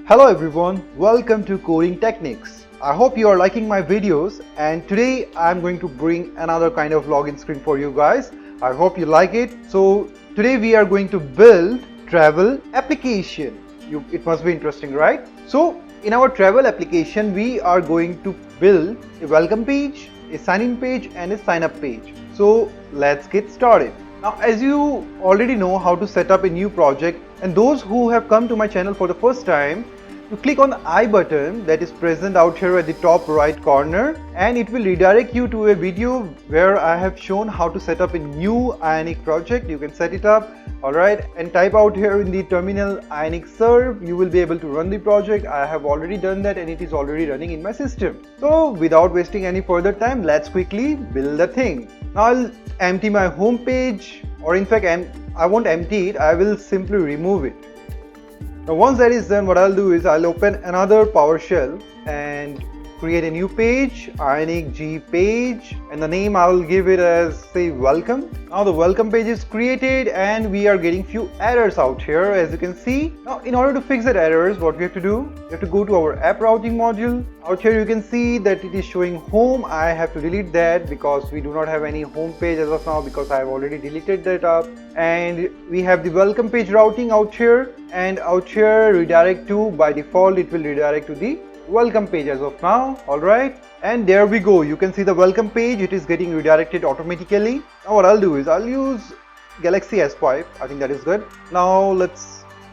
Hello everyone, welcome to Coding Techniques. I hope you are liking my videos, and today I'm going to bring another kind of login screen for you guys. I hope you like it. So today we are going to build travel application. It must be interesting, right? So in our travel application we are going to build a welcome page, a sign in page and a sign up page. So let's get started. Now, as you already know how to set up a new project, and those who have come to my channel for the first time, you click on the I button that is present out here at the top right corner, and it will redirect you to a video where I have shown how to set up a new Ionic project. You can set it up, alright, and type out here in the terminal Ionic serve. You will be able to run the project. I have already done that and it is already running in my system. So without wasting any further time, let's quickly build the thing. Now I'll empty my home page, or in fact I won't empty it, I will simply remove it. Now once that is done, what I'll do is I'll open another PowerShell and create a new page, Ionic G page, and the name I will give it as, say, welcome. Now the welcome page is created and we are getting few errors out here, as you can see. Now in order to fix that errors, what we have to do, we have to go to our app routing module. Out here you can see that it is showing home. I have to delete that because we do not have any home page as of now, because I have already deleted that up. And we have the welcome page routing out here, and out here redirect to, by default it will redirect to the welcome page as of now. Alright, and there we go. You can see the welcome page, it is getting redirected automatically. Now what I'll do is I'll use Galaxy S5. I think that is good. Now let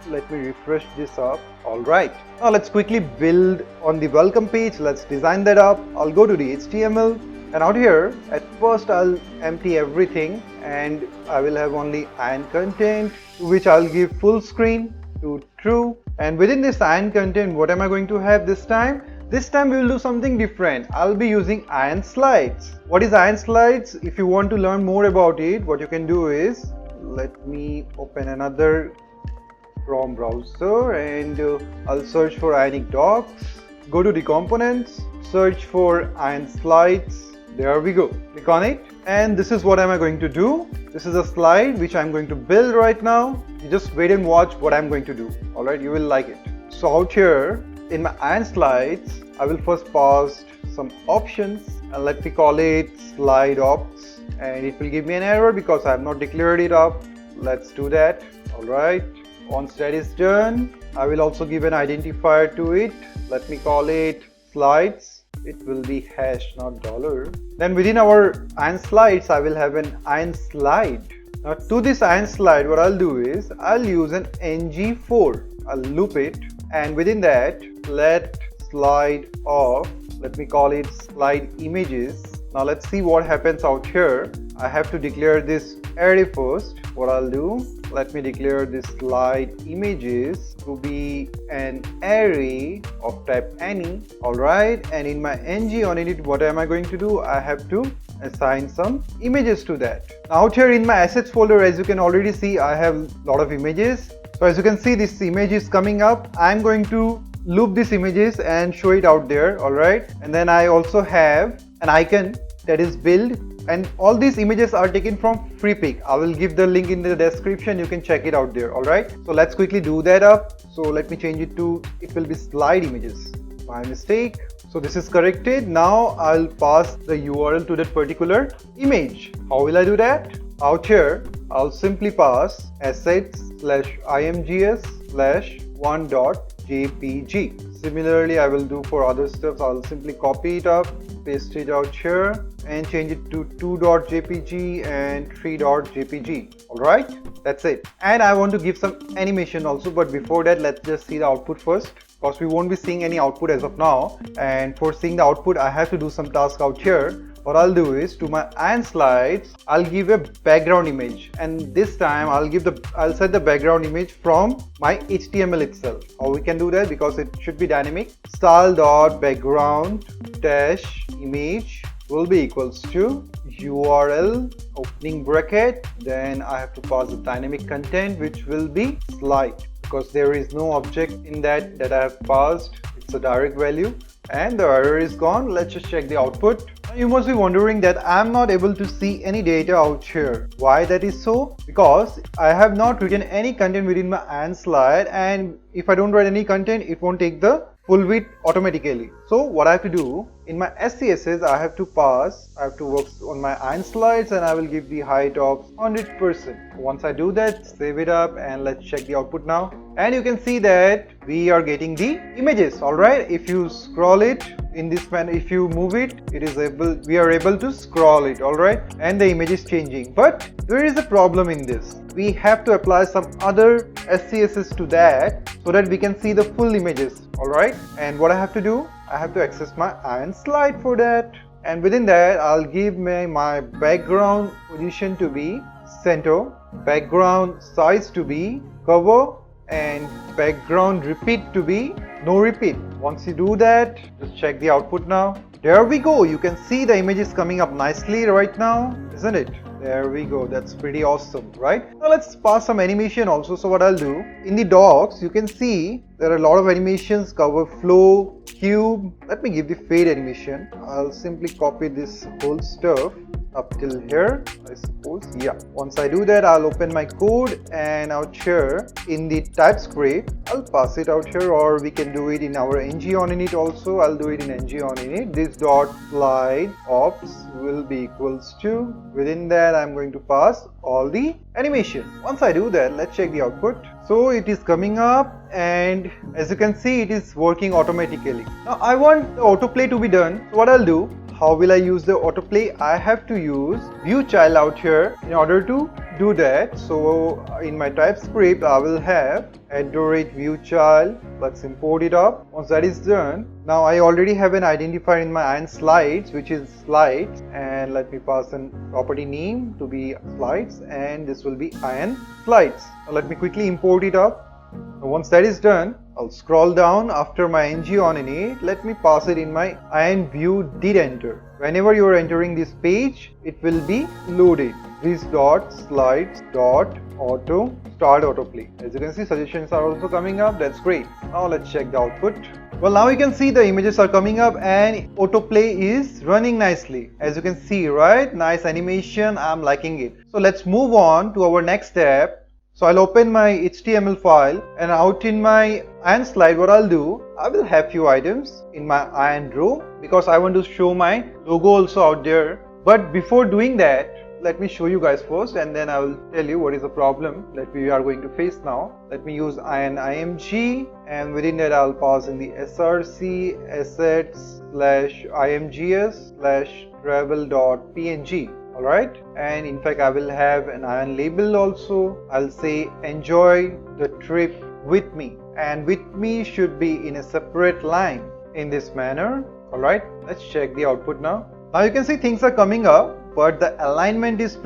me refresh this up. Alright, now let's quickly build on the welcome page. Let's design that up. I'll go to the HTML, and out here at first I'll empty everything and I will have only ion content, to which I'll give full screen to true. And within this ion content, what am I going to have this time? This time we will do something different. I'll be using ion slides. What is ion slides? If you want to learn more about it, what you can do is, let me open another Chrome browser and I'll search for Ionic docs. Go to the components, search for ion slides. There we go. Click on it, and this is what am I going to do. This is a slide which I'm going to build right now. You just wait and watch what I'm going to do. Alright, you will like it. So out here in my ion slides, I will first pass some options, and let me call it slide ops, and it will give me an error because I have not declared it up. Let's do that. Alright, once that is done, I will also give an identifier to it. Let me call it slides. It will be hash, not dollar. Then within our ion slides, I will have an ion slide. Now to this ion slide, what I'll do is I'll use an ng4. I'll loop it, and within that let slide off, let me call it slide images. Now let's see what happens out here. I have to declare this array first. What I'll do, let me declare this slide images to be an array of type any. Alright, and in my ng on it, what am I going to do? I have to assign some images to that. Now out here in my assets folder, as you can already see, I have a lot of images. So as you can see, this image is coming up. I'm going to loop these images and show it out there. Alright, and then I also have an icon that is build, and all these images are taken from FreePic. I will give the link in the description. You can check it out there. Alright, so let's quickly do that up. So let me change it to, it will be slide images. My mistake. So this is corrected. Now I'll pass the URL to that particular image. How will I do that? Out here I'll simply pass assets/imgs/1.jpg. Similarly I will do for other stuff. I'll simply copy it up, paste it out here, and change it to 2.jpg and 3.jpg. Alright, that's it. And I want to give some animation also, but before that let's just see the output first, because we won't be seeing any output as of now. And for seeing the output, I have to do some task out here. What I'll do is, to my ion slides, I'll give a background image, and this time I'll set the background image from my HTML itself. How we can do that? Because it should be dynamic. Style.background-image will be equals to URL opening bracket. Then I have to pass the dynamic content, which will be slide, because there is no object in that I have passed. It's a direct value, and the error is gone. Let's just check the output. You must be wondering that I'm not able to see any data out here. Why that is so? Because I have not written any content within my Ion slide, and if I don't write any content, it won't take the full width automatically. So what I have to do, in my SCSS I have to work on my Ion slides, and I will give the height of 100%. Once I do that, save it up, and let's check the output now. And you can see that we are getting the images. Alright, if you scroll it in this manner, if you move it, we are able to scroll it. Alright, and the image is changing. But there is a problem in this. We have to apply some other SCSS to that so that we can see the full images. Alright, and what I have to do, I have to access my Ion slide for that, and within that I'll give my background position to be center, background size to be cover, and background repeat to be no repeat. Once you do that, just check the output now. There we go. You can see the image is coming up nicely right now, isn't it? There we go. That's pretty awesome, right? Now let's pass some animation also. So what I'll do, in the docs you can see there are a lot of animations: cover, flow, cube. Let me give the fade animation. I'll simply copy this whole stuff up till here, I suppose. Yeah, once I do that, I'll open my code, and out here in the TypeScript I'll pass it out here, or we can do it in our ng-on-init also. I'll do it in ng-on-init. This dot slide ops will be equals to, within that I'm going to pass all the animation. Once I do that, let's check the output. So it is coming up, and as you can see, it is working automatically. Now I want the autoplay to be done. So what I'll do, how will I use the autoplay? I have to use view child out here in order to do that. So in my TypeScript I will have @view child. Let's import it up. Once that is done, now I already have an identifier in my Ion slides, which is slides, and let me pass an property name to be slides, and this will be Ion slides. Now let me quickly import it up. Now once that is done, I'll scroll down after my ng-on-init. Let me pass it in my Ion view did enter. Whenever you are entering this page, it will be loaded. This dot slides dot auto start autoplay. As you can see, suggestions are also coming up. That's great. Now let's check the output. Well, now you can see the images are coming up and autoplay is running nicely. As you can see, right? Nice animation. I'm liking it. So let's move on to our next step. So I'll open my HTML file, and out in my Ion slide, what I'll do, I will have few items in my Ion row because I want to show my logo also out there. But before doing that, let me show you guys first, and then I will tell you what is the problem that we are going to face now. Let me use Ion img, and within that I'll pass in the src assets /imgs travel.png. Alright, and in fact I will have an Ion label also. I'll say enjoy the trip with me, and with me should be in a separate line in this manner. Alright, let's check the output now. Now you can see things are coming up, but the alignment is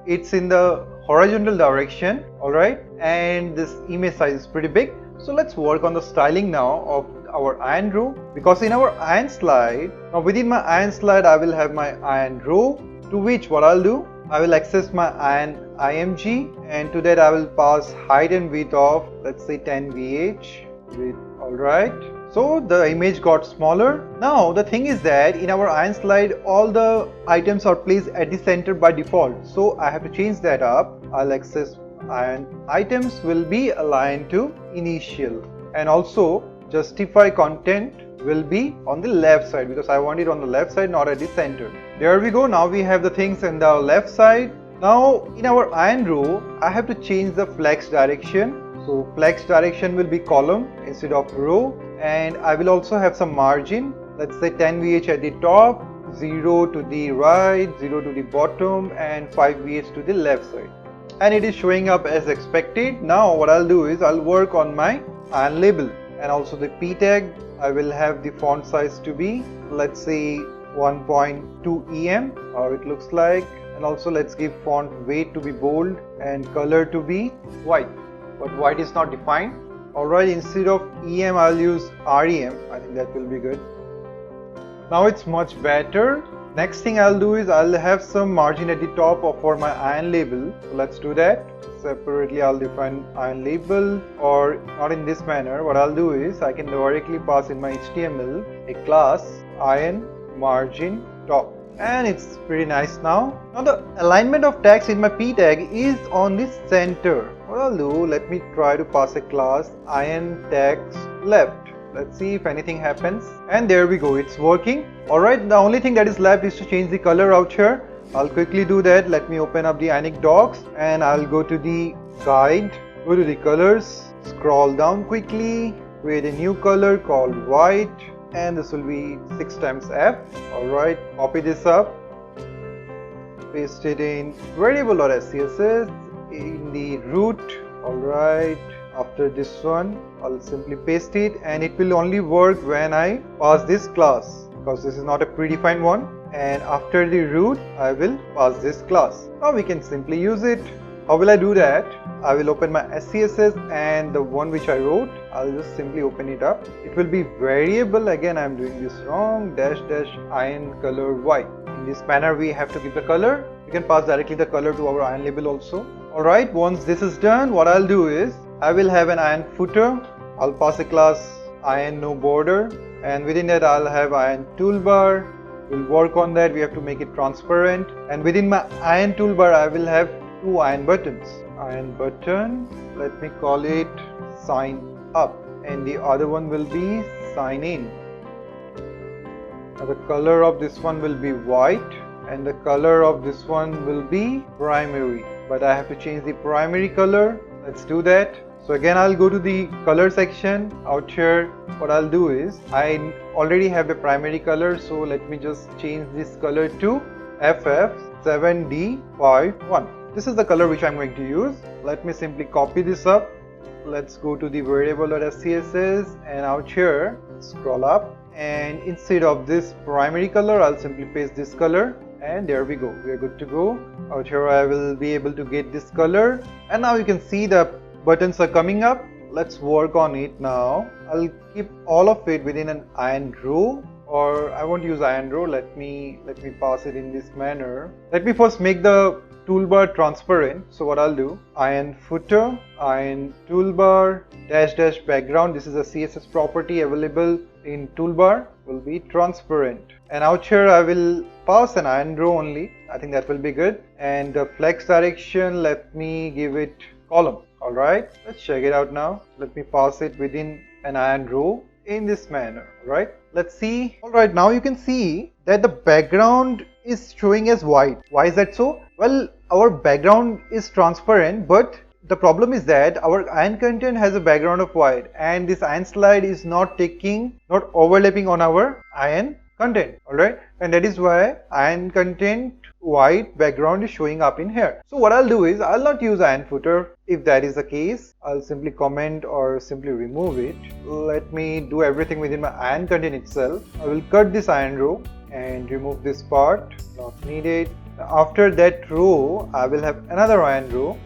it's in the horizontal direction. Alright, and this image size is pretty big. So let's work on the styling now of our Ion row, because in our Ion slide, now within my Ion slide I will have my Ion row, to which what I'll do, I will access my Ion img, and to that I will pass height and width of, let's say 10 VH width. Alright, so the image got smaller. Now the thing is that in our Ion slide all the items are placed at the center by default, so I have to change that up. I'll access Ion items will be aligned to initial, and also justify content will be on the left side because I want it on the left side, not at the center. There we go. Now we have the things on the left side. Now in our Ion row, I have to change the flex direction. So flex direction will be column instead of row, and I will also have some margin. Let's say 10 VH at the top, 0 to the right, 0 to the bottom, and 5 VH to the left side. And it is showing up as expected. Now what I'll do is I'll work on my Ion label, and also the p tag. I will have the font size to be, let's say 1.2 em, how it looks like, and also let's give font weight to be bold and color to be white, but white is not defined. Alright, instead of em I'll use rem. I think that will be good. Now it's much better. Next thing I'll do is I'll have some margin at the top for my Ion label. So let's do that. Separately I'll define Ion label, or not in this manner. What I'll do is I can directly pass in my HTML a class Ion margin top. and it's pretty nice now. Now the alignment of tags in my p tag is on the center. What I'll do, let me try to pass a class ion tags left. Let's see if anything happens, and there we go, it's working. Alright, the only thing that is left is to change the color out here. I'll quickly do that. Let me open up the Ionic docs and I'll go to the guide, go to the colors, scroll down quickly, create a new color called white, and this will be 6 times F. Alright, copy this up, paste it in variable.scss in the root. Alright, after this one I'll simply paste it, and it will only work when I pass this class, because this is not a predefined one. And after the root I will pass this class. Now we can simply use it. How will I do that? I will open my SCSS, and the one which I wrote, I'll just simply open it up. It will be variable, again I'm doing this wrong, dash dash ion color white. In this manner we have to give the color. We can pass directly the color to our ion label also. Alright, once this is done, what I'll do is I will have an ion footer. I'll pass a class ion no border, and within that I'll have ion toolbar. We'll work on that. We have to make it transparent, and within my ion toolbar I will have 2 ion buttons. Ion button, let me call it sign up, and the other one will be sign in. Now the color of this one will be white, and the color of this one will be primary, but I have to change the primary color. Let's do that. So again I'll go to the color section. Out here what I'll do is, I already have a primary color, so let me just change this color to FF7D51. This is the color which I'm going to use. Let me simply copy this up. Let's go to the variable.scss, and out here scroll up, and instead of this primary color I'll simply paste this color, and there we go, we are good to go. Out here I will be able to get this color, and now you can see the buttons are coming up. Let's work on it now. I'll keep all of it within an ion row, or I won't use ion row. Let me pass it in this manner. Let me first make the toolbar transparent. So what I'll do, ion footer, ion toolbar, dash dash background. This is a CSS property available in toolbar, will be transparent. And out here I will pass an ion row only. I think that will be good. And the flex direction, let me give it column. Alright, let's check it out now. Let me pass it within an ion row in this manner. Alright, let's see. Alright, now you can see that the background is showing as white. Why is that so? Well, our background is transparent, but the problem is that our ion content has a background of white, and this ion slide is not overlapping on our ion content. Alright, and that is why ion content white background is showing up in here. So what I'll do is, I'll not use ion footer. If that is the case, I'll simply comment or simply remove it. Let me do everything within my ion content itself. I will cut this ion row and remove this part, not needed. After that row I will have another ion row,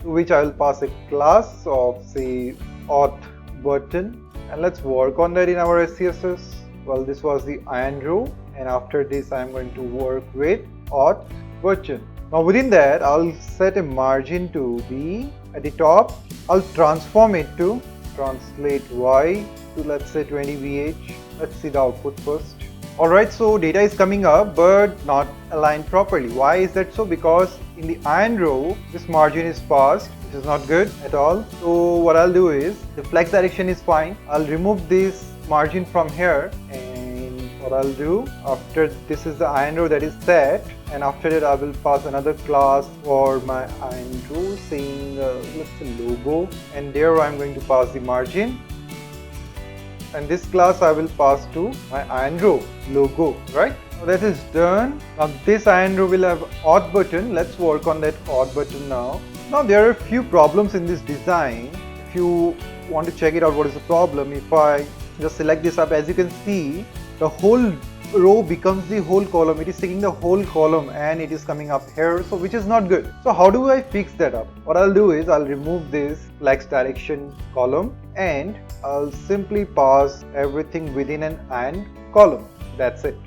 to which I will pass a class of say auth button, and let's work on that in our SCSS. Well, this was the ion row, and after this I am going to work with auth button. Now within that I'll set a margin to be at the top. I'll transform it to translate y to, let's say, 20 VH. Let's see the output first. Alright, so data is coming up but not aligned properly. Why is that so? Because in the ion row this margin is passed, which is not good at all. So what I'll do is, the flex direction is fine. I'll remove this margin from here, and what I'll do, after this is the ion row that is set, and after that I will pass another class for my ion row saying let's say logo, and there I'm going to pass the margin, and this class I will pass to my ion row logo. Right, now that is done. Now this ion row will have auth button. Let's work on that auth button now. Now there are a few problems in this design. If you want to check it out, what is the problem, if I just select this up, as you can see, the whole row becomes the whole column. It is taking the whole column and it is coming up here, so which is not good. So how do I fix that up? What I'll do is, I'll remove this flex direction column and I'll simply pass everything within an and column. That's it.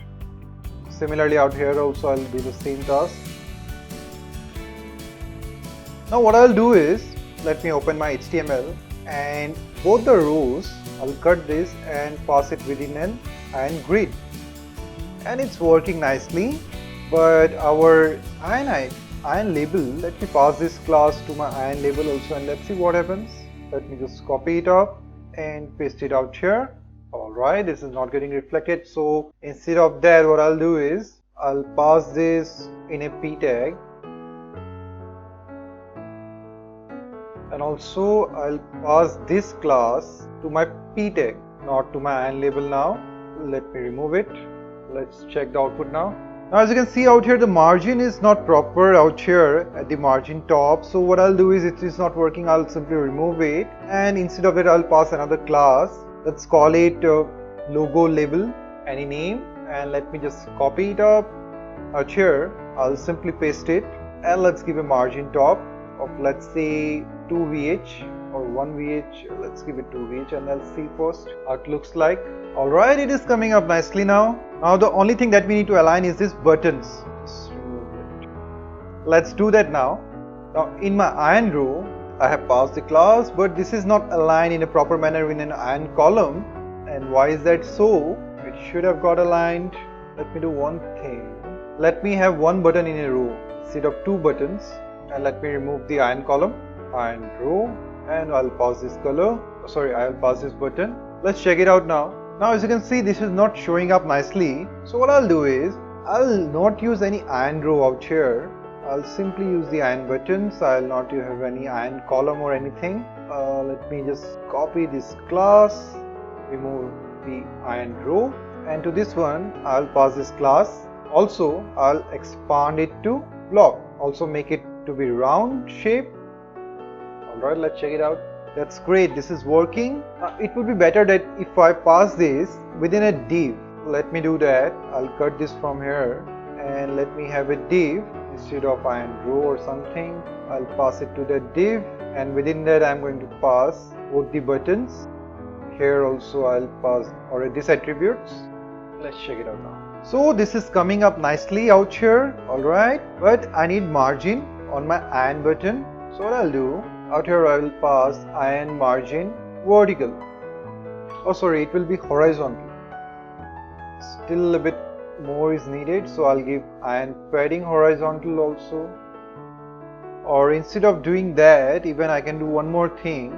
Similarly out here also I'll do the same task. Now what I'll do is, let me open my HTML, and both the rows I'll cut this and pass it within an and grid, and it's working nicely. But our ion label, let me pass this class to my ion label also, and let's see what happens. Let me just copy it up and paste it out here. Alright, this is not getting reflected, so instead of that, what I'll do is I'll pass this in a p tag, and also I'll pass this class to my p tag, not to my ion label now. Let me remove it. Let's check the output now. Now as you can see out here, the margin is not proper out here at the margin top. So what I'll do is, it is not working, I'll simply remove it, and instead of it I'll pass another class. Let's call it logo label, any name, and let me just copy it up out here. I'll simply paste it, and let's give a margin top of, let's say, 2 VH or 1 VH. Let's give it 2 VH, and let's see first how it looks like. Alright, it is coming up nicely now. Now the only thing that we need to align is this buttons. Just remove it. Let's do that now. Now in my ion row, I have passed the class, but this is not aligned in a proper manner in an ion column. And why is that so? It should have got aligned. Let me do one thing. Let me have one button in a row instead of 2 buttons, and let me remove the ion column, ion row, and I'll pass this color. Sorry, I'll pass this button. Let's check it out now. Now as you can see, this is not showing up nicely. So what I'll do is, I'll not use any ion row out here. I'll simply use the ion buttons. I'll not have any ion column or anything. Let me just copy this class, remove the ion row, and to this one I'll pass this class. Also I'll expand it to block. Also make it to be round shape. Alright, let's check it out. That's great, this is working. It would be better that if I pass this within a div. Let me do that. I'll cut this from here and let me have a div instead of ion row or something. I'll pass it to the div, and within that I'm going to pass both the buttons. Here also I'll pass already these attributes. Let's check it out now. So this is coming up nicely out here. Alright, but I need margin on my ion button. So what I'll do, out here I will pass ion margin vertical. Oh sorry, it will be horizontal. Still a bit more is needed, so I'll give ion padding horizontal also. Or instead of doing that, even I can do one more thing.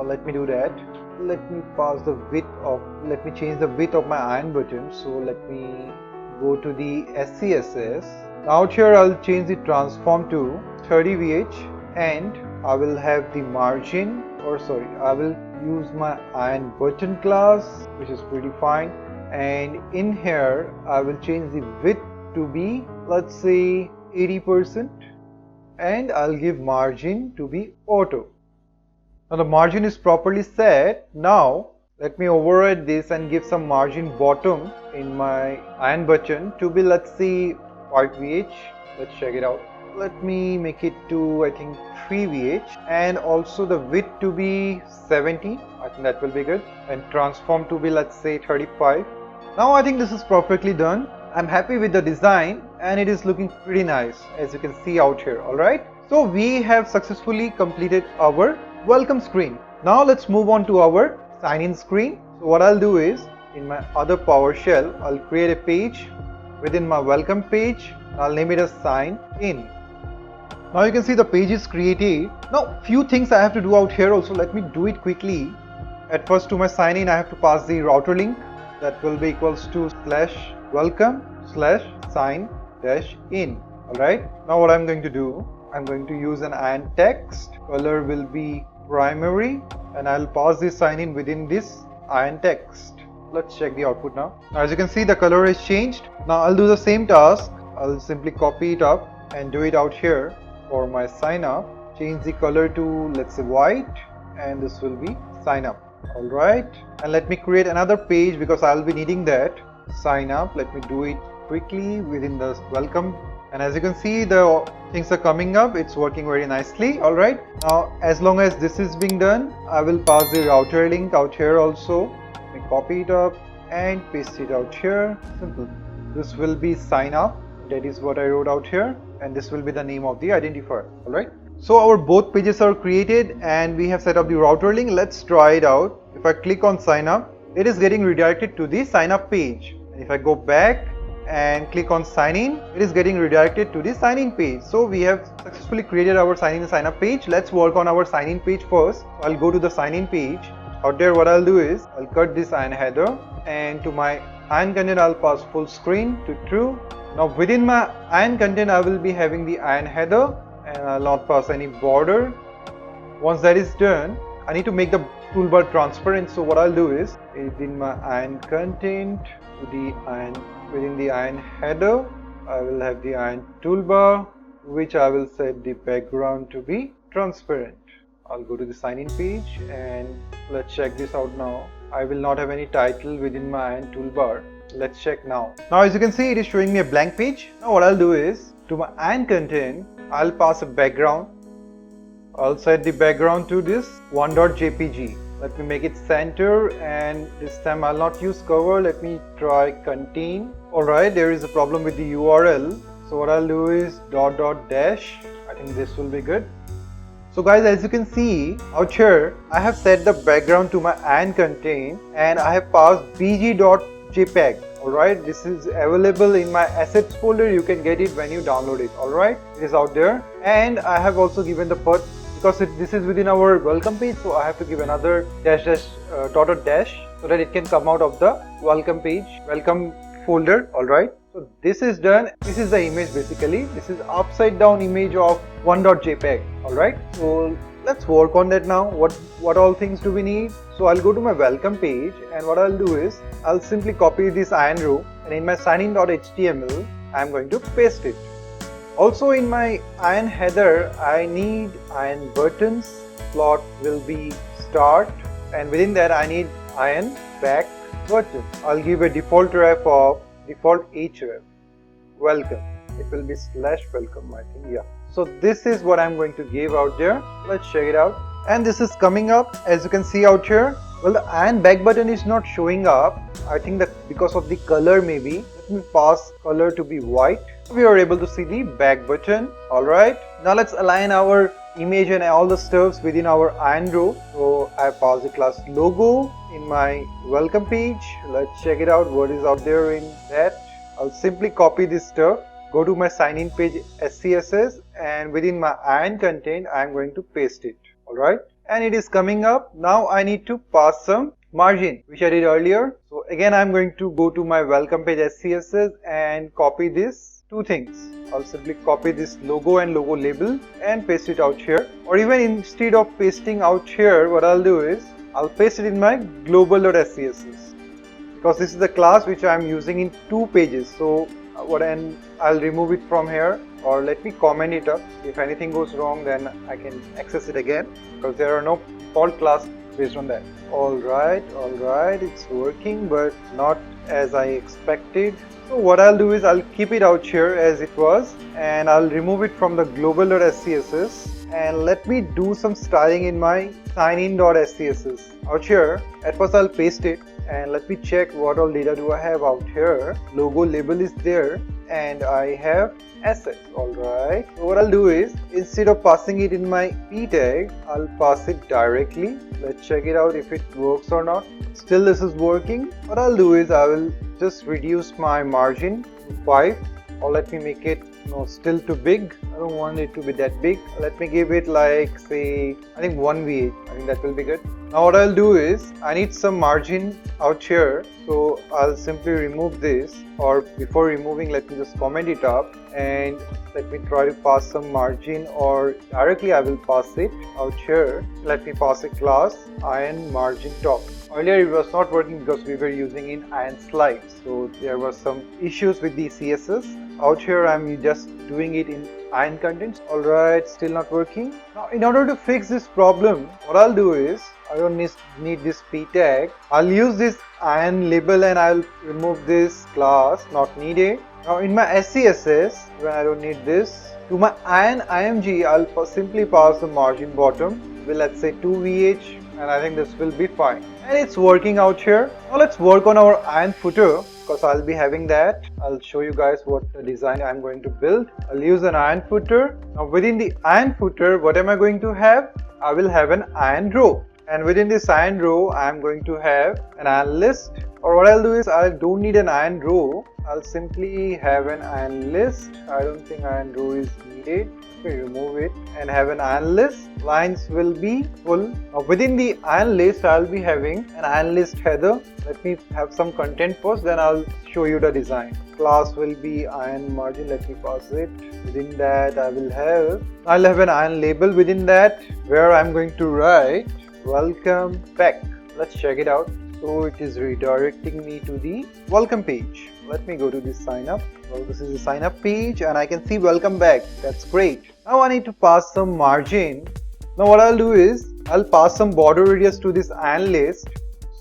Let me do that. Let me pass the width of, let me change the width of my ion button. So let me go to the SCSS. Out here I'll change the transform to 30 VH, and I will have the margin, or sorry, I will use my ion button class, which is pretty fine, and in here I will change the width to be, let's say, 80%, and I'll give margin to be auto. Now the margin is properly set. Now let me override this and give some margin bottom in my ion button to be, let's say, 5 VH. Let's check it out. Let me make it to, I think, 3 VH, and also the width to be 70. I think that will be good, and transform to be, let's say, 35. Now I think this is perfectly done. I'm happy with the design, and it is looking pretty nice, as you can see out here. Alright, so we have successfully completed our welcome screen. Now let's move on to our sign in screen. So what I'll do is, in my other PowerShell, I'll create a page within my welcome page. I'll name it as sign in. Now you can see the page is created. Now few things I have to do out here also. Let me do it quickly. At first, to my sign in I have to pass the router link, that will be equals to /welcome/sign-in. Alright, now what I'm going to do, I'm going to use an ion text. Color will be primary, and I'll pass this sign in within this ion text. Let's check the output now. Now as you can see, the color is changed. Now I'll do the same task. I'll simply copy it up and do it out here. For my sign up, change the color to, let's say, white, and this will be sign up. Alright, and let me create another page because I'll be needing that. Sign up, let me do it quickly within the welcome, and as you can see, the things are coming up. It's working very nicely. Alright, now as long as this is being done, I will pass the router link out here also. Let me copy it up and paste it out here. Simple. This will be sign up. That is what I wrote out here, and this will be the name of the identifier. Alright, so our both pages are created and we have set up the router link. Let's try it out. If I click on sign up, it is getting redirected to the sign up page, and if I go back and click on sign in, it is getting redirected to the sign in page. So we have successfully created our sign in and sign up page. Let's work on our sign in page first. So I'll go to the sign in page. Out there, what I'll do is I'll cut this ion header, and to my ion content I'll pass full screen to true. Now within my ion content I will be having the ion header, and I'll not pass any border. Once that is done, I need to make the toolbar transparent. So what I'll do is within my ion content, within the ion header, I will have the ion toolbar, which I will set the background to be transparent. I'll go to the sign in page and let's check this out now. I will not have any title within my ion toolbar. Let's check now. Now as you can see, it is showing me a blank page. Now what I'll do is to my ion content, I'll pass a background. I'll set the background to this one.jpg. Let me make it center, and this time I'll not use cover. Let me try contain. Alright, there is a problem with the URL. So what I'll do is ..dash. I think this will be good. So guys, as you can see out here, I have set the background to my ion content and I have passed bg.jpg. Alright, this is available in my assets folder. You can get it when you download it. Alright, it is out there, and I have also given the path because this is within our welcome page, so I have to give another dash so that it can come out of the welcome page, welcome folder. Alright, so this is done. This is the image basically. This is upside down image of one.jpg. Alright, so let's work on that now. What all things do we need? So I'll go to my welcome page, and what I'll do is I'll simply copy this ion row, and in my signin.html I'm going to paste it. Also in my ion header I need ion buttons. Plot will be start, and within that I need ion back button. I'll give a default ref of default href welcome. It will be /welcome, I think. Yeah, so this is what I'm going to give out there. Let's check it out, and this is coming up as you can see out here. Well, the ion back button is not showing up. I think that because of the color maybe. Let me pass color to be white. We are able to see the back button. Alright, now let's align our image and all the stuffs within our ion row. So I pass the class logo in my welcome page. Let's check it out, what is out there in that. I'll simply copy this stuff, go to my sign in page SCSS, and within my ion content I'm going to paste it. Alright, and it is coming up. Now I need to pass some margin, which I did earlier. So again I'm going to go to my welcome page SCSS and copy this two things. I'll simply copy this logo and logo label and paste it out here, or even instead of pasting out here, what I'll do is I'll paste it in my global.scss, because this is the class which I'm using in two pages. So I'll remove it from here, or let me comment it up. If anything goes wrong, then I can access it again, because there are no fault class based on that. Alright, it's working, but not as I expected. So what I'll do is I'll keep it out here as it was, and I'll remove it from the global.scss, and let me do some styling in my signin.scss. Out here, at first I'll paste it, and let me check what all data do I have out here. Logo label is there, and I have assets. Alright, so what I'll do is instead of passing it in my p tag, I'll pass it directly. Let's check it out if it works or not. Still this is working. What I'll do is I will just reduce my margin to 5, or let me make it still too big. I don't want it to be that big. Let me give it like, say, I think 1v8. I think that will be good. Now what I'll do is I need some margin out here, so I'll simply remove this, or before removing let me just comment it up, and let me try to pass some margin, or directly I will pass it out here. Let me pass a class ion margin top. Earlier it was not working because we were using in ion slides, so there was some issues with the CSS. Out here I'm just doing it in ion contents. Alright, still not working. Now in order to fix this problem, what I'll do is I don't need this p tag. I'll use this ion label and I'll remove this class, not needed. Now in my SCSS, when I don't need this, to my ion img I'll simply pass the margin bottom with, let's say, 2vh, and I think this will be fine, and it's working out here. Now let's work on our ion footer, because I'll be having that. I'll show you guys what the design I'm going to build. I'll use an ion footer. Now within the ion footer, what am I going to have? I will have an ion row. and within this ion row I am going to have an ion list, or what I'll do is I don't need an ion row, I'll simply have an ion list. I don't think ion row is needed. Remove it and have an ion list. Lines will be full. Now within the ion list I'll be having an ion list header. Let me have some content first, then I'll show you the design. Class will be ion margin. Let me pass it. Within that I'll have an ion label within that, where I'm going to write welcome back. Let's check it out. So it is redirecting me to the welcome page. Let me go to the sign up. Well, this is the sign up page and I can see welcome back. That's great. Now I need to pass some margin. Now what I'll do is I'll pass some border radius to this ion list.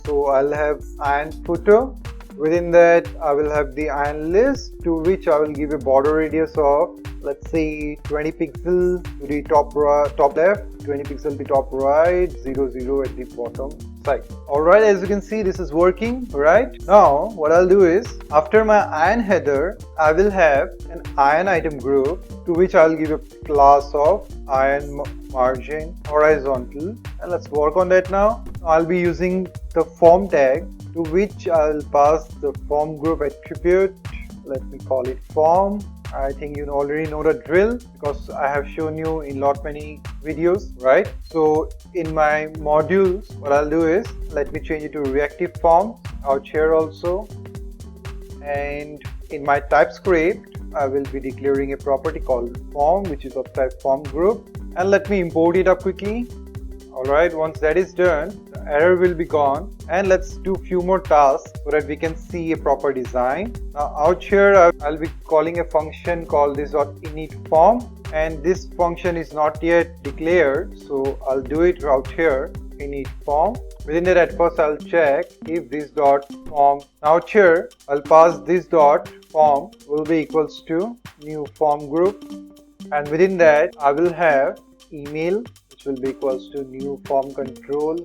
So I'll have ion footer. Within that I will have the ion list, to which I will give a border radius of, let's say, 20 pixels to the top left, 20 pixels to the top right, 0, 0 at the bottom side. Alright, as you can see, this is working. Right now what I'll do is, after my ion header I will have an ion item group, to which I'll give a class of ion margin horizontal, and let's work on that now. I'll be using the form tag, to which I'll pass the form group attribute. Let me call it form. I think you already know the drill because I have shown you in many videos, right? So in my modules, what I'll do is, let me change it to reactive form out here also, and in my TypeScript I will be declaring a property called form, which is of type form group, and let me import it up quickly. Alright, once that is done, the error will be gone, and let's do few more tasks so that we can see a proper design. Now out here I'll be calling a function called this .init form, and this function is not yet declared, so I'll do it out here, init form. Within that, at first I'll check if this .form, out here I'll pass this .form will be equals to new form group, and within that I will have email, will be equals to new form control.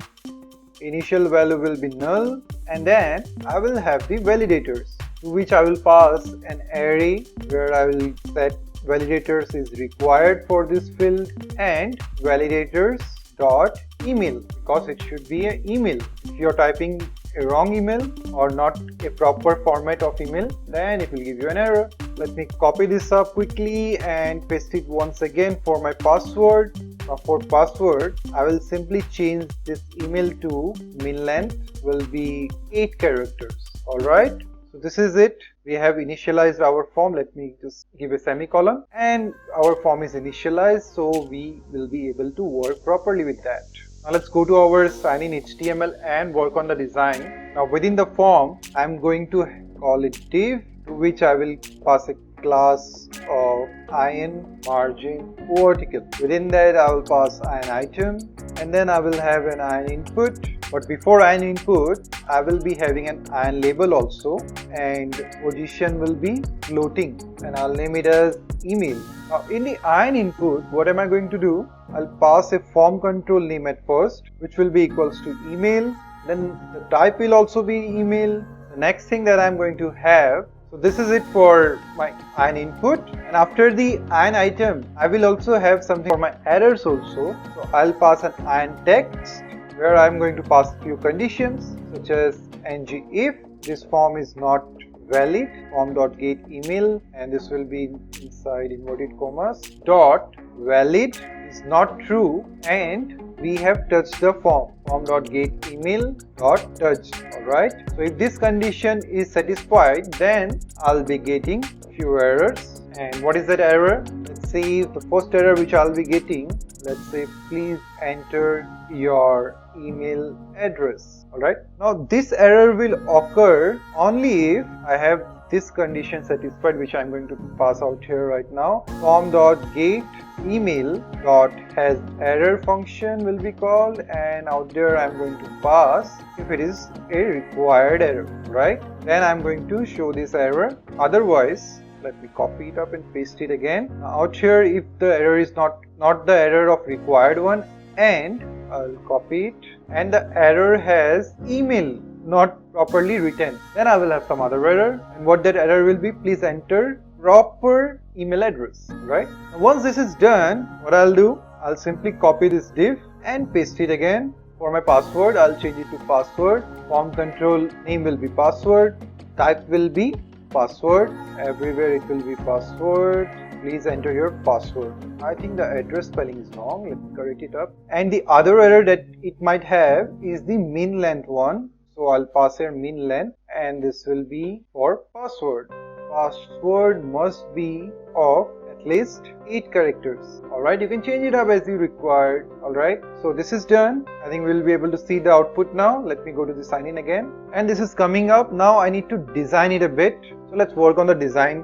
Initial value will be null, and then I will have the validators, to which I will pass an array where I will set validators is required for this field and validators dot email, because it should be an email. If you're typing a wrong email or not a proper format of email, then it will give you an error. Let me copy this up quickly and paste it once again for my password. Now for password, I will simply change this email to min length will be 8 characters. Alright, so this is it. We have initialized our form. Let me just give a semicolon, and our form is initialized, so we will be able to work properly with that. Now let's go to our sign in HTML and work on the design. Now within the form, I'm going to call it div, to which I will pass a class of ion margin vertical. Within that I will pass ion item, and then I will have an ion input. But before ion input, I will be having an ion label also, and position will be floating, and I'll name it as email. Now in the ion input, what am I going to do? I'll pass a form control name at first, which will be equals to email. Then the type will also be email. The next thing that I'm going to have, so this is it for my ion input, and after the ion item I will also have something for my errors also. So I'll pass an ion text, where I'm going to pass few conditions such as ng if this form is not valid, form.get email, and this will be inside inverted commas, dot valid is not true, and we have touched the form.get email dot touched. Alright, so if this condition is satisfied, then I'll be getting few errors. And what is that error? Let's say the first error which I'll be getting, let's say please enter your email address. Alright, now this error will occur only if I have this condition satisfied, which I'm going to pass out here right now. Form.get email dot has error function will be called, and out there I'm going to pass if it is a required error, right? Then I'm going to show this error. Otherwise, let me copy it up and paste it again. Now out here, if the error is not the error of required one, and I'll copy it, and the error has email not properly written, then I will have some other error, and what that error will be, please enter proper email address, right? Now once this is done, what I'll do, I'll simply copy this div and paste it again For my password, I'll change it to password. Form control name will be password. Type will be password. Everywhere it will be password. Please enter your password. I think the address spelling is wrong. Let me correct it up. And the other error that it might have is the min length one. So I'll pass here min length, and this will be for password. Password must be of at least 8 characters. Alright, you can change it up as you require. Alright, so this is done. I think we'll be able to see the output now. Let me go to the sign in again. And this is coming up. Now I need to design it a bit. So let's work on the design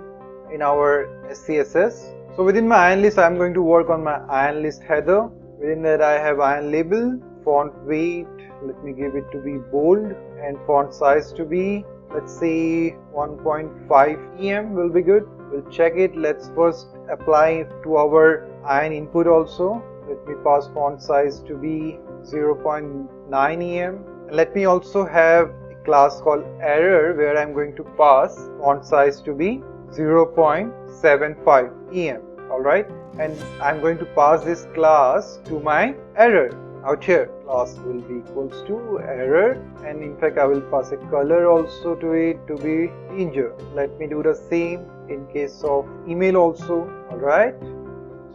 in our SCSS. So within my ion list, I'm going to work on my ion list header. Within that I have ion label, font weight, let me give it to be bold, and font size to be, let's say 1.5 em will be good. We'll check it. Let's first apply to our ion input also. Let me pass font size to be 0.9 em. And let me also have a class called error where I'm going to pass font size to be 0.75 em. Alright, and I'm going to pass this class to my error. Out here, class will be equals to error, and in fact I will pass a color also to it to be integer. Let me do the same in case of email also. Alright,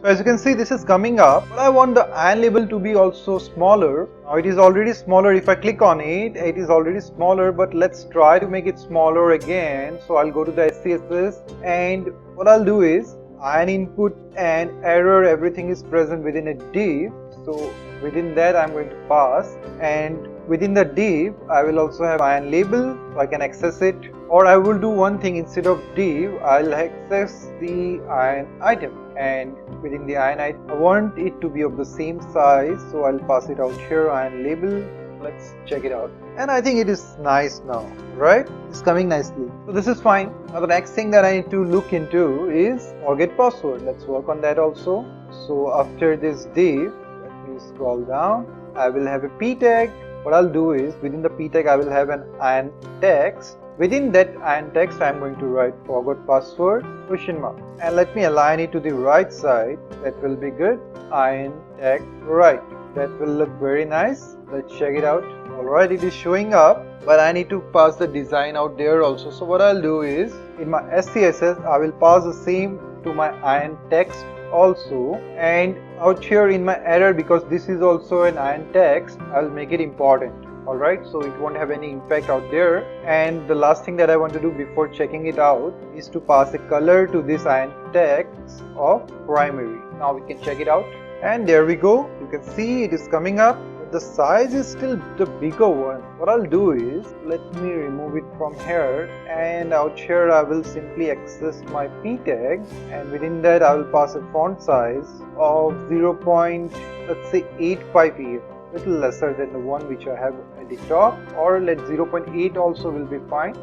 so as you can see, this is coming up, but I want the ion label to be also smaller. Now it is already smaller. If I click on it, it is already smaller, but let's try to make it smaller again. So I'll go to the SCSS, and what I'll do is ion input and error, everything is present within a div. So within that I'm going to pass, and within the div I will also have ion label, so I can access it. Or I will do one thing, instead of div I'll access the ion item, and within the ion item I want it to be of the same size, so I'll pass it out here, ion label. Let's check it out, and I think it is nice now, right? It's coming nicely, so this is fine. Now the next thing that I need to look into is forget password. Let's work on that also. So after this div, let me scroll down. I will have a p tag. What I'll do is within the p tag I will have an ion text. Within that ion text I'm going to write forgot password question mark, and let me align it to the right side. That will be good. Ion text right. That will look very nice. Let's check it out. Alright, it is showing up, but I need to pass the design out there also. So what I'll do is in my SCSS I will pass the same to my ion text also, and out here in my error, because this is also an ion text, I'll make it important. Alright, so it won't have any impact out there. And the last thing that I want to do before checking it out is to pass a color to this ion text of primary. Now we can check it out, and there we go. You can see it is coming up. The size is still the bigger one. What I'll do is let me remove it from here, and out here I will simply access my p tag, and within that I will pass a font size of 0.85 em, little lesser than the one which I have at the top, or let 0.8 also will be fine.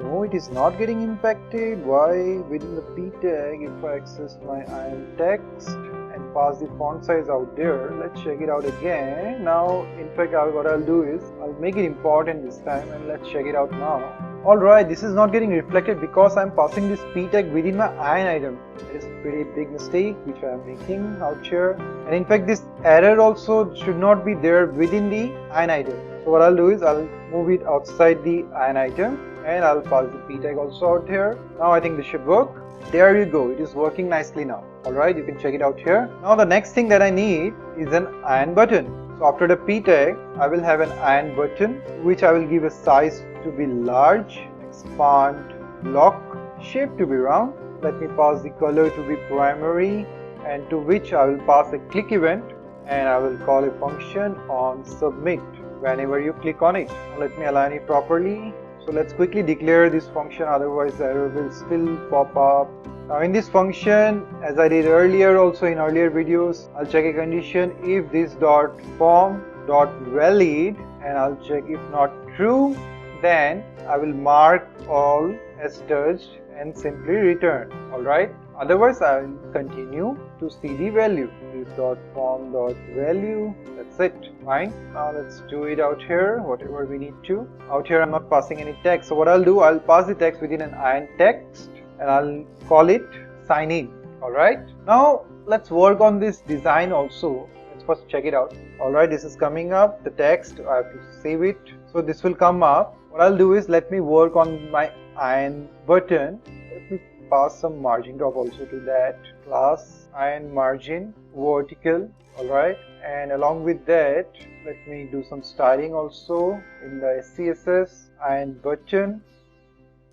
No, it is not getting impacted. Why? Within the p tag, if I access my ion text and pass the font size out there, let's check it out again. Now in fact what I'll do is I'll make it important this time, and let's check it out now. Alright, this is not getting reflected because I'm passing this p tag within my ion item. It is a pretty big mistake which I am making out here, and in fact this error also should not be there within the ion item. So what I'll do is I'll move it outside the ion item, and I'll pass the p tag also out here. Now I think this should work. There you go, it is working nicely now. Alright, you can check it out here. Now the next thing that I need is an ion button. So after the p tag, I will have an ion button which I will give a size to be large, expand, lock, shape to be round. Let me pass the color to be primary, and to which I will pass a click event, and I will call a function on submit whenever you click on it. Now let me align it properly. So let's quickly declare this function, otherwise the error will still pop up. Now in this function, as I did earlier also in earlier videos, I'll check a condition if this dot form dot valid, and I'll check if not true, then I will mark all as touched and simply return. Alright, otherwise I will continue to see the value. This dot form dot value, that's it. Fine. Now let's do it out here, whatever we need to. Out here I'm not passing any text, so what I'll do, I'll pass the text within an ion text, and I'll call it sign in. Alright, now let's work on this design also. Let's first check it out. Alright, this is coming up, the text, I have to save it. So this will come up. What I'll do is let me work on my iron button. Let me pass some margin drop also to that class, iron margin, vertical. Alright, and along with that, let me do some styling also in the SCSS iron button.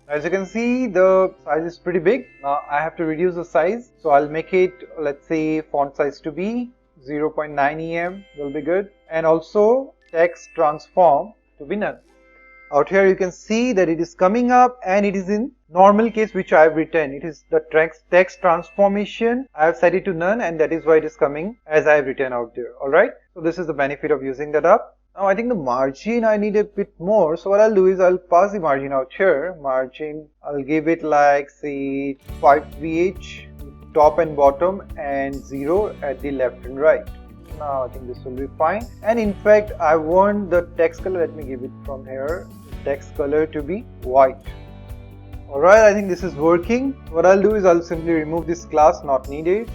As you can see, the size is pretty big. Now I have to reduce the size, so I'll make it, let's say, font size to be 0.9 em will be good, and also text transform to be none. Out here you can see that it is coming up and it is in normal case which I have written. It is the text transformation. I have set it to none, and that is why it is coming as I have written out there. Alright, so this is the benefit of using that up. Now I think the margin I need a bit more, so what I'll do is I'll pass the margin out here. Margin, I'll give it like say 5VH top and bottom and 0 at the left and right. Now I think this will be fine, and in fact I want the text color, let me give it from here, text color to be white. Alright, I think this is working. What I'll do is I'll simply remove this class, not needed.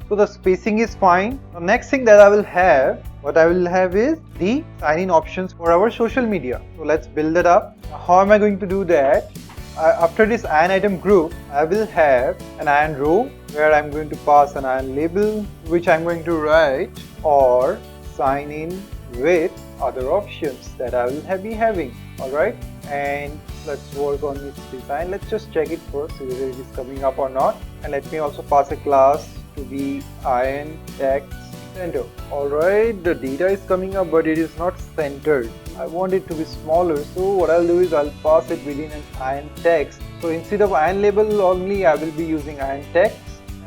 So the spacing is fine. The next thing that I will have, what I will have is the sign-in options for our social media. So let's build it up. Now, how am I going to do that? After this iron item group, I will have an iron row where I'm going to pass an iron label, which I'm going to write or sign in with other options that I will be having. Alright, and let's work on this design. Let's just check it first whether it is coming up or not, and let me also pass a class to be iron text center. Alright, the data is coming up but it is not centered. I want it to be smaller, so what I'll do is I'll pass it within an iron text. So instead of iron label only, I will be using iron text,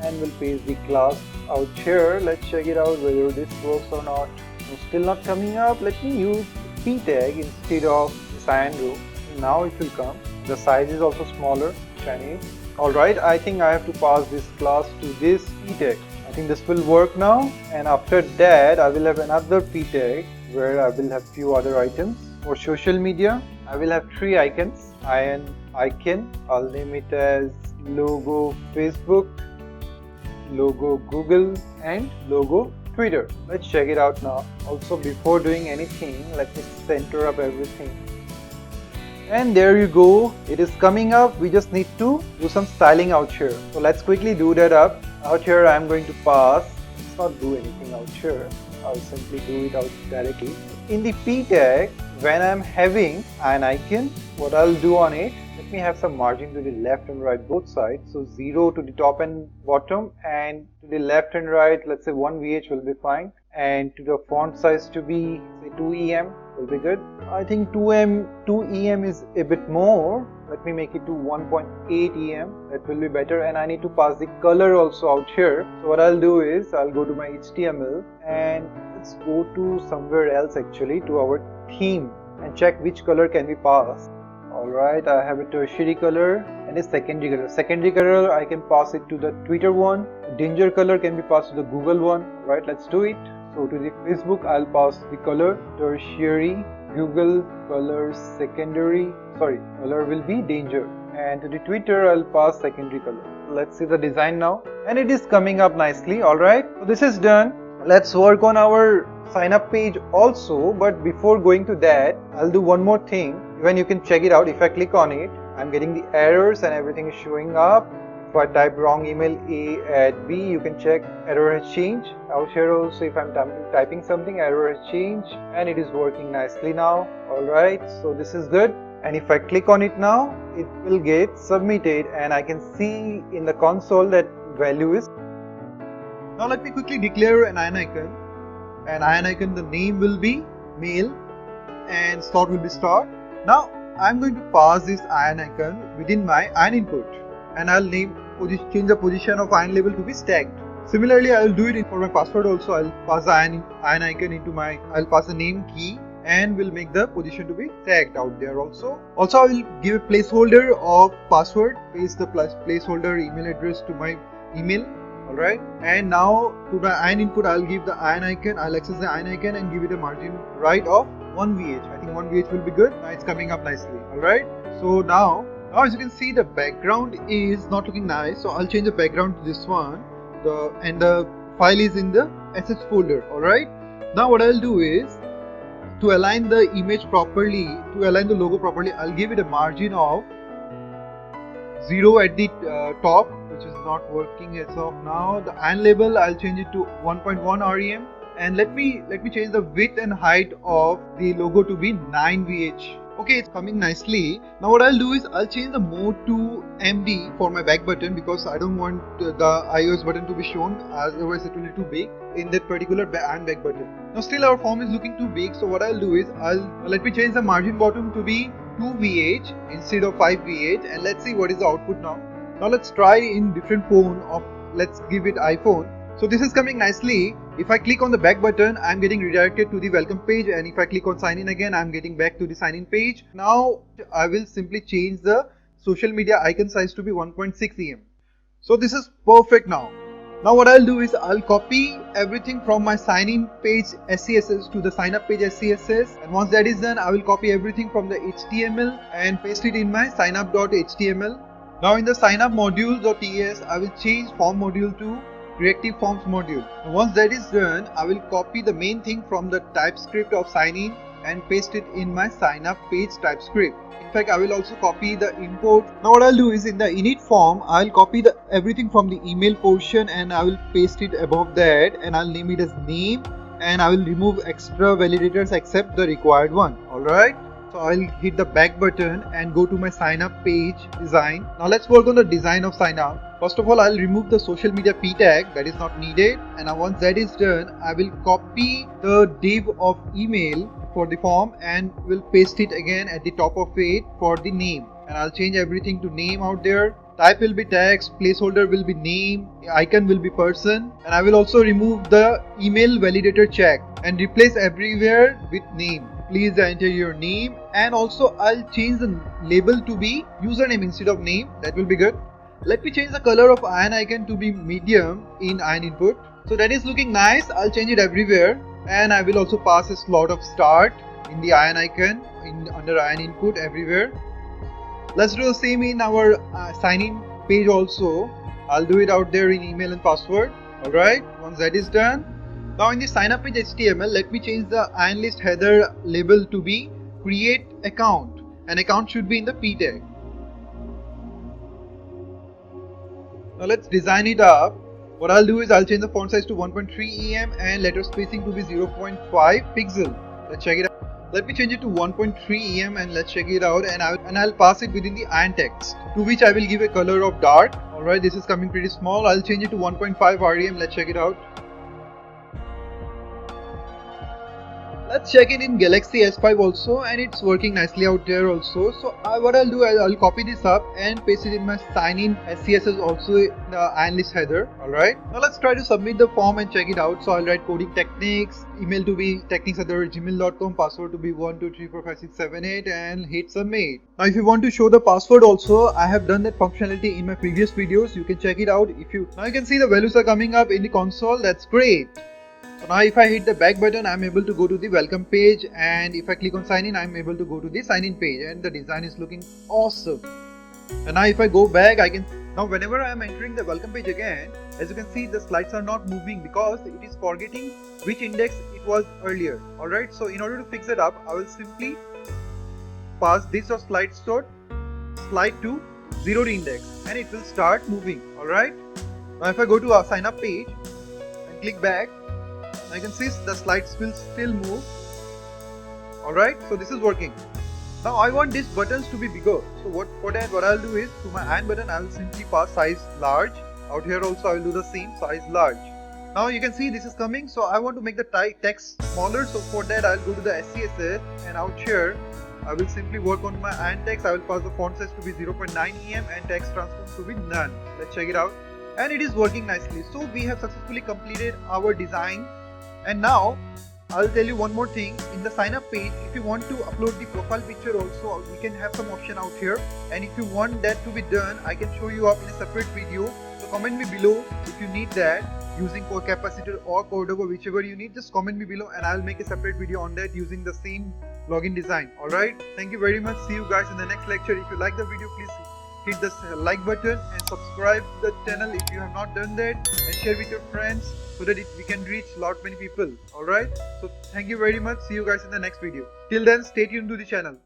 and will paste the class out here. Let's check it out whether this works or not. No, still not coming up. Let me use p tag instead of this iron row. Now it will come. The size is also smaller, Chinese. Alright, I think I have to pass this class to this p tag. I think this will work now, and after that I will have another p tag where I will have few other items. For social media, I will have 3 icons. Iron icon, I'll name it as logo Facebook, logo Google, and logo Twitter. Let's check it out now. Also, before doing anything, let me center up everything. And there you go, it is coming up. We just need to do some styling out here. So let's quickly do that up. Out here I'm going to pass, let's not do anything out here, I'll simply do it out directly. In the p tag, when I'm having an icon, what I'll do on it, let me have some margin to the left and right both sides. So 0 to the top and bottom, and to the left and right, let's say 1VH will be fine. And to the font size to be say 2em will be good. I think 2em is a bit more. Let me make it to 1.8em. That will be better, and I need to pass the color also out here. So what I'll do is I'll go to my HTML and let's go to somewhere else actually, to our theme, and check which color can we pass. Alright, I have a tertiary color and a secondary color. Secondary color I can pass it to the Twitter one. Danger color can be passed to the Google one. Right, let's do it. So to the Facebook I'll pass the color tertiary, Google color secondary, color will be danger, and to the Twitter I'll pass secondary color. Let's see the design now, and it is coming up nicely. Alright, so this is done. Let's work on our sign up page also, but before going to that, I'll do one more thing. Even you can check it out. If I click on it, I'm getting the errors and everything is showing up. If I type wrong email A at B, you can check error has changed. Out here also, if I'm typing something, error has changed, and it is working nicely now. Alright, so this is good. And if I click on it now, it will get submitted, and I can see in the console that value is. Now let me quickly declare an iron icon. An iron icon, the name will be mail and slot will be start. Now I'm going to pass this iron icon within my iron input, and I'll change the position of iron label to be stacked. Similarly, I will do it for my password also. I'll pass the iron icon into I'll pass the name key, and will make the position to be tagged out there also. Also, I will give a placeholder of password, paste the placeholder email address to my email. Alright, and now to the iron input I'll give the iron icon, I'll access the iron icon and give it a margin right of 1VH. I think 1VH will be good. Now it's coming up nicely. Alright, so now as you can see, the background is not looking nice, so I'll change the background to this one. And the file is in the assets folder. Alright, now what I'll do is, to align the image properly, to align the logo properly, I'll give it a margin of 0 at the top, which is not working as of now. The iron label, I'll change it to 1.1 rem, and let me change the width and height of the logo to be 9 VH. Okay, it's coming nicely. Now what I'll do is I'll change the mode to MD for my back button, because I don't want the iOS button to be shown, otherwise it will be too big in that particular back button. Now still our form is looking too big, so what I'll do is let me change the margin bottom to be 2 VH instead of 5 VH, and let's see what is the output now. Now let's try in different phone of, let's give it iPhone. So this is coming nicely. If I click on the back button, I'm getting redirected to the welcome page, and if I click on sign in again, I'm getting back to the sign in page. Now I will simply change the social media icon size to be 1.6 em. So this is perfect now. Now what I'll do is I'll copy everything from my sign in page SCSS to the sign up page SCSS, and once that is done, I will copy everything from the HTML and paste it in my signup.html. Now in the signup module.ts, I will change form module to reactive forms module. And once that is done, I will copy the main thing from the TypeScript of sign in and paste it in my sign up page TypeScript. In fact, I will also copy the import. Now what I'll do is, in the init form, I'll copy everything from the email portion and I will paste it above that, and I'll name it as name, and I will remove extra validators except the required one. Alright, so I'll hit the back button and go to my sign up page design. Now let's work on the design of sign up. First of all, I'll remove the social media p tag, that is not needed, and once that is done, I will copy the div of email for the form and will paste it again at the top of it for the name, and I'll change everything to name out there. Type will be text, placeholder will be name, icon will be person, and I will also remove the email validator check and replace everywhere with name. Please enter your name, and also I'll change the label to be username instead of name. That will be good. Let me change the color of iron icon to be medium in iron input. So that is looking nice. I'll change it everywhere, and I will also pass a slot of start in the iron icon under iron input everywhere. Let's do the same in our sign in page also. I'll do it out there in email and password. Alright, once that is done, now in the sign up page HTML, let me change the iron list header label to be create account, and account should be in the p tag. Now let's design it up. What I'll do is I'll change the font size to 1.3 em and letter spacing to be 0.5 pixel. Let's check it out. Let me change it to 1.3 em and let's check it out, and I'll pass it within the iron text, to which I will give a color of dark. Alright, this is coming pretty small. I'll change it to 1.5 rem. Let's check it out. Let's check it in Galaxy S5 also, and it's working nicely out there also. So what I'll do, I'll copy this up and paste it in my sign in SCSS also in the iron list header. Alright, now let's try to submit the form and check it out. So I'll write coding Technyks, email to be technyks@gmail.com, password to be 1234567 and hit submit. Now if you want to show the password also, I have done that functionality in my previous videos. You can check it out. Now you can see the values are coming up in the console. That's great. So now if I hit the back button, I'm able to go to the welcome page, and if I click on sign in, I'm able to go to the sign in page, and the design is looking awesome. And now if I go back, now whenever I am entering the welcome page again, as you can see, the slides are not moving because it is forgetting which index it was earlier. Alright, so in order to fix it up, I will simply pass this or slide to 0 index, and it will start moving. Alright, now if I go to our sign up page and click back, I can see the slides will still move. Alright, so this is working. Now I want these buttons to be bigger. So what I'll do is, to my iron button, I will simply pass size large. Out here also I will do the same, size large. Now you can see this is coming. So I want to make the text smaller. So for that I'll go to the SCSS, and out here I will simply work on my iron text. I will pass the font size to be 0.9 em and text transform to be none. Let's check it out. And it is working nicely. So we have successfully completed our design. And now I'll tell you one more thing. In the sign up page, if you want to upload the profile picture also, we can have some option out here, and if you want that to be done, I can show you up in a separate video. So comment me below if you need that using core capacitor or Cordova, whichever you need. Just comment me below and I'll make a separate video on that using the same login design. Alright, thank you very much. See you guys in the next lecture. If you like the video, please hit the like button and subscribe to the channel if you have not done that, and share with your friends so that we can reach lot many people. Alright, so thank you very much. See you guys in the next video. Till then, stay tuned to the channel.